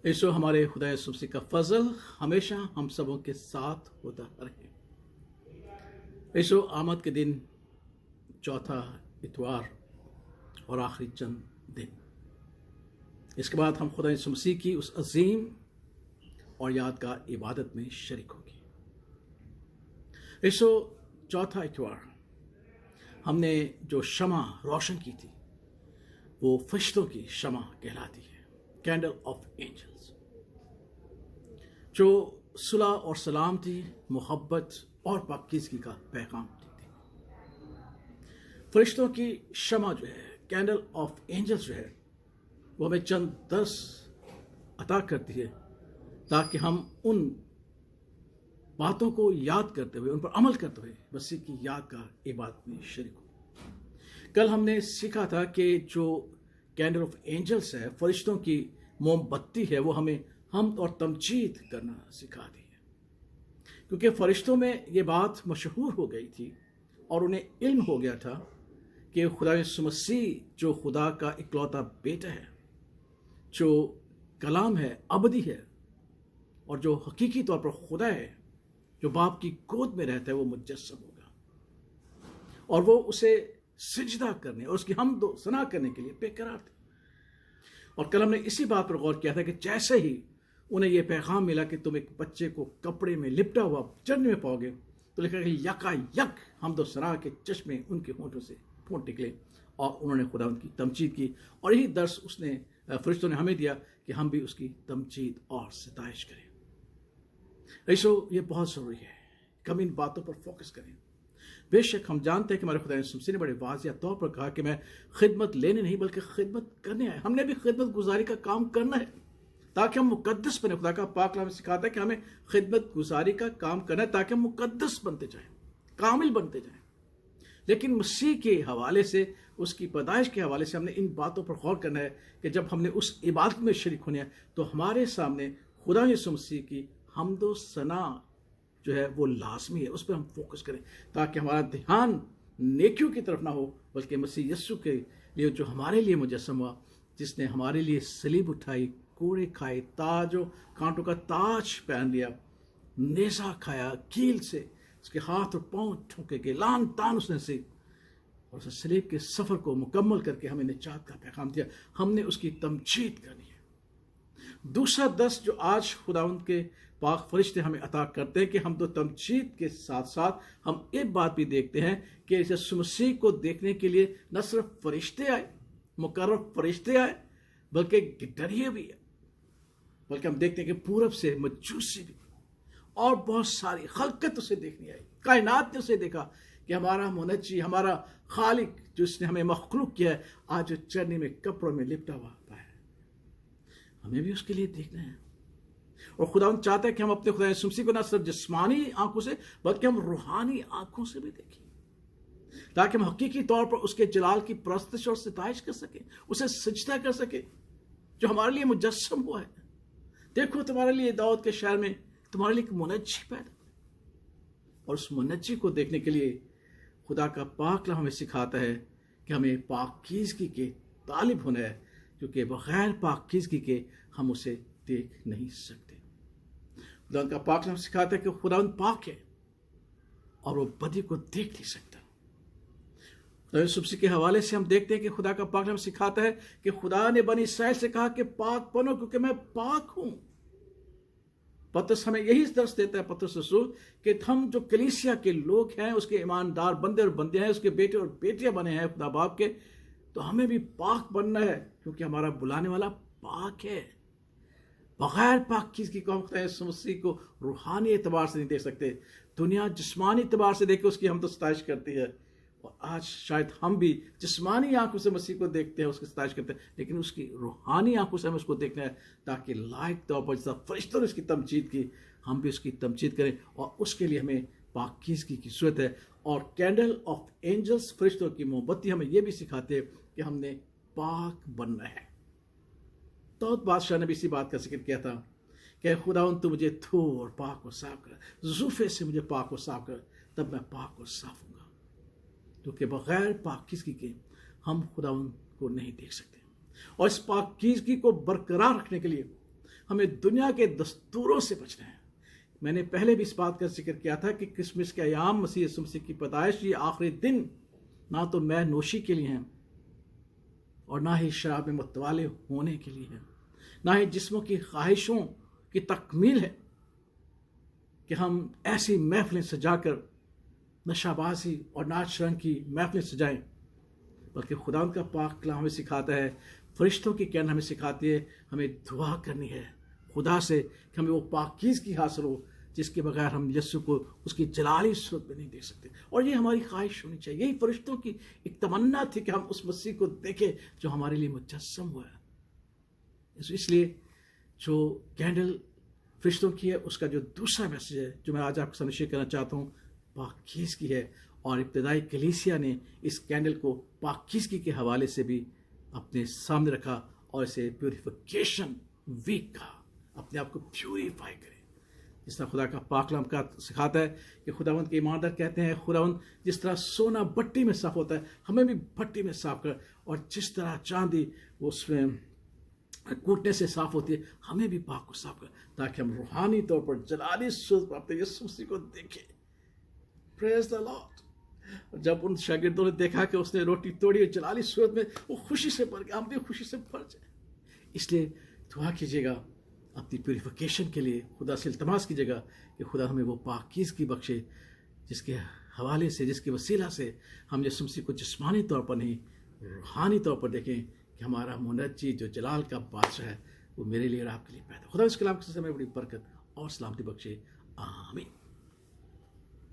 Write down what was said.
ईशो हमारे खुदा यीशु मसीह का फजल हमेशा हम सबों के साथ होता रहे। ईशो आमद के दिन चौथा इतवार और आखिरी चंद दिन, इसके बाद हम खुदा यीशु मसीह की उस अजीम और यादगार इबादत में शरीक होगी। ईशो चौथा इतवार हमने जो शमा रोशन की थी वो फरिश्तों की शमा कहलाती है, कैंडल ऑफ एंजल्स, जो सुलह और सलामती, मोहब्बत और पाकीज़गी का पैगाम देती है। फरिश्तों की शमा जो है, कैंडल ऑफ एंजल्स जो है, वो हमें चंद दर्स अता करती है ताकि हम उन बातों को याद करते हुए, उन पर अमल करते हुए मसीह की यादगार इबादत में शरीक हो। कल हमने सीखा था कि जो कैंडल ऑफ एंजल्स है, फरिश्तों की मोमबत्ती है, वो हमें हमद और तमजीद करना सिखाती है, क्योंकि फरिश्तों में ये बात मशहूर हो गई थी और उन्हें इल्म हो गया था कि खुदा यीशु मसीह जो खुदा का इकलौता बेटा है, जो कलाम है, अबदी है और जो हकीकी तौर पर खुदा है, जो बाप की गोद में रहता है, वो मुजस्सम होगा और वो उसे सिजदा करने और उसकी हमद व सना करने के लिए बेकरार थे। और कल हमने इसी बात पर गौर किया था कि जैसे ही उन्हें यह पैगाम मिला कि तुम एक बच्चे को कपड़े में लिपटा हुआ चरनी में पाओगे, तो लिखा कि यकायक हमद व सना के चश्मे उनके होंठों से फूट निकले और उन्होंने खुदा उनकी तमजीद की। और यही दर्स उसने फरिश्तों ने हमें दिया कि हम भी उसकी तमजीद और सिताइश करें। ऐसो ये बहुत ज़रूरी है कि हम इन बातों पर फोकस करें। बेशक हम जानते हैं कि हमारे खुदा यीशु मसीह ने बड़े वाज़िया तौर पर कहा कि मैं खिदमत लेने नहीं बल्कि खिदमत करने आया। हमने भी खिदमत गुजारी का काम करना है ताकि हम मुकद्दस बने। खुदा का पाक कलाम सिखाता है कि हमें खिदमत गुजारी का काम करना है ताकि हम मुकद्दस बनते जाएं, कामिल बनते जाएं। लेकिन मसीह के हवाले से, उसकी पैदाइश के हवाले से हमने इन बातों पर गौर करना है कि जब हमने उस इबादत में शरीक होने हैं तो हमारे सामने खुदा यीशु मसीह की हमदो सना जो है वो लाजमी है, उस पर हम फोकस करें ताकि हमारा ध्यान नेकियों की तरफ ना हो बल्कि मसीह यीशु के लिए जो हमारे लिए मुजस्सम हुआ, जिसने हमारे लिए सलीब उठाई, कोड़े खाए, ताजो कांटों का ताज पहन लिया, नेज़ा खाया कील से, उसके हाथ और पांव ठोके के लान तान उसने से और उस सलीब के सफर को मुकम्मल करके हमें निजात का पैगाम दिया। हमने उसकी तमजीद करनी है। दूसरा दस जो आज खुदावंद के पाक फरिश्ते हमें अता करते हैं कि हम तो तमजीद के साथ साथ हम एक बात भी देखते हैं कि यीशु मसीह को देखने के लिए न सिर्फ फरिश्ते आए, मुकर्रर फरिश्ते आए, बल्कि गिटारिये भी है, बल्कि हम देखते हैं कि पूरब से मजूसी भी और बहुत सारी खलकत उसे देखने आई। कायनात ने उसे देखा कि हमारा मुनज्जी, हमारा खालिक जिसने हमें मखलूक किया है, आज चरनी में कपड़ों में लिपटा हुआ है। हमें भी उसके लिए देखना है और खुदावंद चाहता है कि हम अपने खुदा यीशु मसीह को न सिर्फ जिस्मानी आंखों से बल्कि हम रूहानी आंखों से भी देखें ताकि हम हकीकी तौर पर उसके जलाल की परस्तिश और सिताइश कर सकें, उसे सजदा कर सकें जो हमारे लिए मुजस्सम हुआ है। देखो तुम्हारे लिए दाऊद के शहर में तुम्हारे लिए एक मुनज्जी पैदा, और उस मुनज्जी को देखने के लिए खुदा का पाक कलाम हमें सिखाता है कि हमें पाकीज़गी के तालिब होना है, क्योंकि बगैर पाकीज़गी के हम उसे देख नहीं सकते। खुदा का पाक कलाम सिखाता है कि खुदावंद पाक है और वो बदी को देख नहीं सकता। खुदा यीशु मसीह के हवाले से हम देखते हैं कि खुदा का पाक कलाम सिखाता है कि खुदा ने बनी इसराइल से कहा कि पाक बनो क्योंकि मैं पाक हूं। पतरस हमें यही दर्श देता है, पतरस रसूल, कि हम जो कलीसिया के लोग हैं, उसके ईमानदार बंदे और बंदे हैं, उसके बेटे और बेटियां बने हैं खुदा बाप के, तो हमें भी पाक बनना है क्योंकि हमारा बुलाने वाला पाक है। बगैर पाकीज़गी को हम खुदा यीशु मसीह को रूहानी एतबार से नहीं देख सकते। दुनिया जिस्मानी एतबार से देखे उसकी हम तो सताइश करती है, और आज शायद हम भी जिस्मानी आंखों से मसीह को देखते हैं, उसकी सताइश करते हैं, लेकिन उसकी रूहानी आंखों से हमें उसको देखना है ताकि लायक तौर पर जैसा फरिश्तों ने उसकी तमजीद की, हम भी उसकी तमजीद करें। और उसके लिए हमें पाकीज़गी की ज़रूरत है। और कैंडल ऑफ एंजल्स, फरिश्तों की मोमबत्ती, हमें यह भी सिखाते हैं कि हमने पाक बनना है। तो बादशाह ने भी इसी बात का जिक्र किया था कि खुदावंद तू मुझे धो और पाक और साफ कर, ज़ुल्फ़े से मुझे पाक और साफ कर, तब मैं पाक और साफ हूँगा। क्योंकि बगैर पाकीज़गी के हम खुदावंद को नहीं देख सकते। और इस पाकीज़गी को बरकरार रखने के लिए हमें दुनिया के दस्तूरों से बचना है। मैंने पहले भी इस बात का जिक्र किया था कि क्रिसमस के अयाम मसीह यीशु मसीह की पैदाइश, ये आखिरी दिन ना तो मैं नोशी के लिए हैं और ना ही शराब में मतवाले होने के लिए है, ना ही जिस्मों की ख्वाहिशों की तकमील है कि हम ऐसी महफिलें सजाकर नशाबाजी और नाच रंग की महफिलें सजाएं, बल्कि खुदा का पाक कलाम हमें सिखाता है, फरिश्तों की कहना हमें सिखाती है, हमें दुआ करनी है खुदा से कि हमें वो पाकीज़गी हासिल हो जिसके बगैर हम यीशु को उसकी जलाली सूरत में नहीं देख सकते। और ये हमारी ख्वाहिश होनी चाहिए, यही फरिश्तों की एक तमन्ना थी कि हम उस मसीह को देखें जो हमारे लिए मुजस्सम हुआ है। इसलिए जो कैंडल फरिश्तों की है, उसका जो दूसरा मैसेज है जो मैं आज आपके सामने शेयर करना चाहता हूँ, पाकीज़गी है। और इब्तदाई कलीसिया ने इस कैंडल को पाकीज़गी के हवाले से भी अपने सामने रखा और इसे प्यूरिफिकेशन वीक कहा, अपने आप को प्यूरिफाई करें। जिस तरह खुदा का पाक कलाम का सिखाता है कि खुदावंद के ईमानदार कहते हैं, खुदावंद जिस तरह सोना भट्टी में साफ होता है, हमें भी भट्टी में साफ कर, और जिस तरह चांदी उसमें कूटने से साफ होती है, हमें भी पाक को साफ कर, ताकि हम रूहानी तौर पर जलाली सूरत पर अपने यीशु मसीह को देखें। Praise the Lord. जब उन शागिर्दों ने देखा कि उसने रोटी तोड़ी और जलाली सूरत में, वो खुशी से भर गए, हम भी खुशी से भर जाए। इसलिए दुआ कीजिएगा अपनी प्यूरिफिकेशन के लिए, खुदा से इल्तमास कीजिएगा कि खुदा हमें वो पाकीज़गी बख्शे जिसके हवाले से, जिसके वसीला से हम यीशु मसीह को जिस्मानी तौर पर नहीं रूहानी तौर पर देखें कि हमारा मुनज्जी जो जलाल का बादशाह है वो मेरे लिए और आपके लिए पैदा। खुदा इस कलाम के समय बड़ी बरकत और सलामती बख्शे। आमीन।